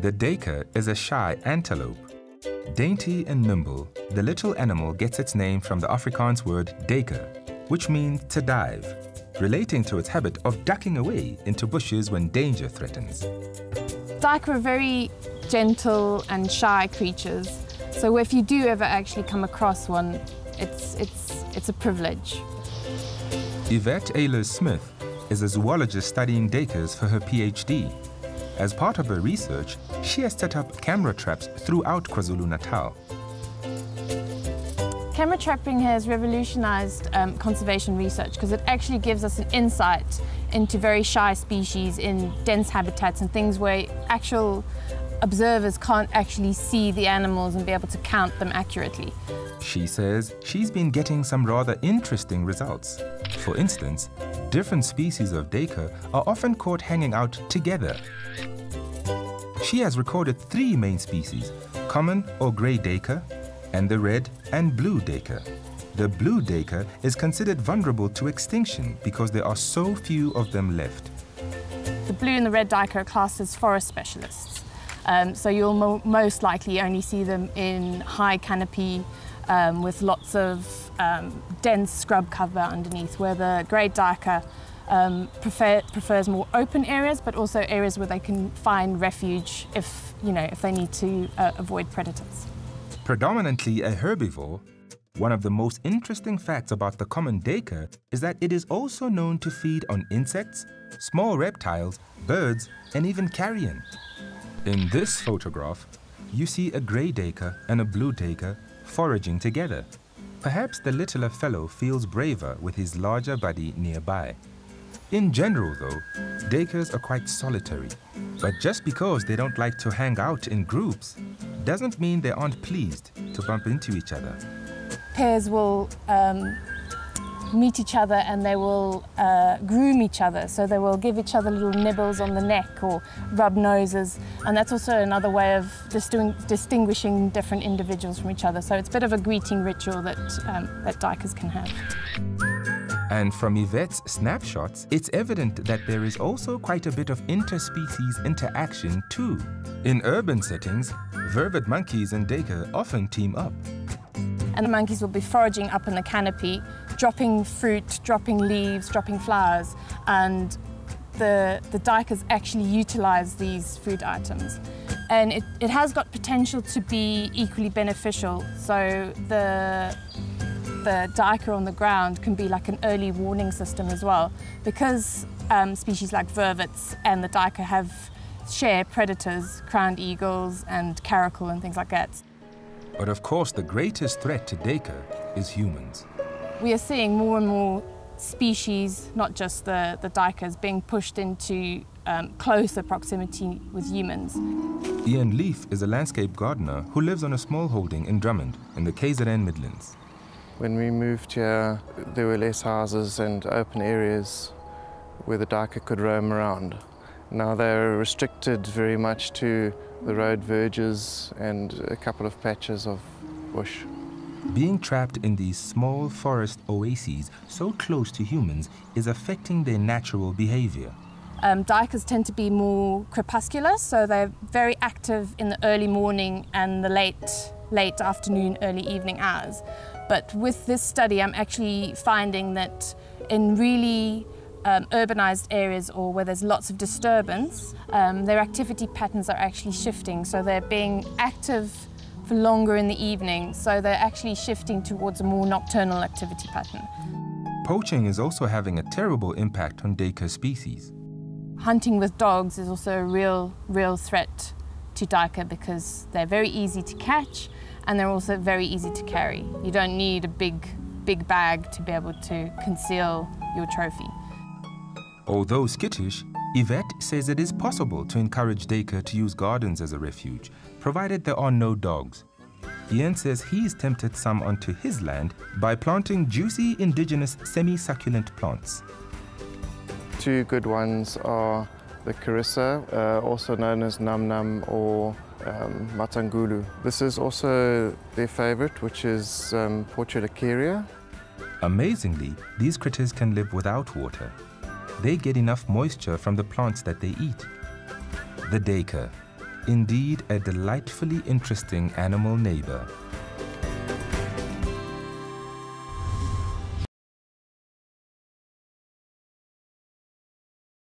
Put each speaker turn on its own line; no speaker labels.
The duiker is a shy antelope. Dainty and nimble, the little animal gets its name from the Afrikaans word duiker, which means to dive, relating to its habit of ducking away into bushes when danger threatens.
Duiker are very gentle and shy creatures, so if you do ever actually come across one, it's a privilege.
Yvette Ehlers-Smith is a zoologist studying duikers for her PhD. As part of her research, she has set up camera traps throughout KwaZulu-Natal.
Camera trapping has revolutionized conservation research because it actually gives us an insight into very shy species in dense habitats and things where actual observers can't actually see the animals and be able to count them accurately.
She says she's been getting some rather interesting results. For instance, different species of duiker are often caught hanging out together. She has recorded 3 main species, common or grey duiker, and the red and blue duiker. The blue duiker is considered vulnerable to extinction because there are so few of them left.
The blue and the red duiker are classed as forest specialists. So you'll most likely only see them in high canopy with lots of dense scrub cover underneath, where the grey duiker prefers more open areas, but also areas where they can find refuge if they need to avoid predators.
Predominantly a herbivore, one of the most interesting facts about the common duiker is that it is also known to feed on insects, small reptiles, birds, and even carrion. In this photograph, you see a grey duiker and a blue duiker foraging together. Perhaps the littler fellow feels braver with his larger buddy nearby. In general, though, duikers are quite solitary. But just because they don't like to hang out in groups doesn't mean they aren't pleased to bump into each other.
Pairs will meet each other and they will groom each other. So they will give each other little nibbles on the neck or rub noses. And that's also another way of distinguishing different individuals from each other. So it's a bit of a greeting ritual that duikers can have.
And from Yvette's snapshots, it's evident that there is also quite a bit of interspecies interaction too. In urban settings, vervet monkeys and duiker often team up.
And the monkeys will be foraging up in the canopy, dropping fruit, dropping leaves, dropping flowers, and the duikers actually utilize these food items. And it has got potential to be equally beneficial. So the duiker on the ground can be like an early warning system as well, because species like vervets and the duiker share predators, crowned eagles and caracal and things like that.
But of course, the greatest threat to duiker is humans.
We are seeing more and more species, not just the duikers, being pushed into closer proximity with humans.
Ian Leaf is a landscape gardener who lives on a small holding in Drummond in the KZN Midlands.
When we moved here, there were less houses and open areas where the duiker could roam around. Now they're restricted very much to the road verges and a couple of patches of bush.
Being trapped in these small forest oases so close to humans is affecting their natural behavior.
Duikers tend to be more crepuscular, so they're very active in the early morning and the late afternoon, early evening hours. But with this study, I'm actually finding that in really urbanized areas or where there's lots of disturbance, their activity patterns are actually shifting. So they're being active for longer in the evening. So they're actually shifting towards a more nocturnal activity pattern.
Poaching is also having a terrible impact on duiker species.
Hunting with dogs is also a real threat to duiker because they're very easy to catch and they're also very easy to carry. You don't need a big bag to be able to conceal your trophy.
Although skittish, Yvette says it is possible to encourage duiker to use gardens as a refuge, provided there are no dogs. Ian says he's tempted some onto his land by planting juicy indigenous semi-succulent plants.
2 good ones are the carissa, also known as nam-nam or matangulu. This is also their favorite, which is portulacaria.
Amazingly, these critters can live without water. They get enough moisture from the plants that they eat. The duiker. Indeed, a delightfully interesting animal neighbor.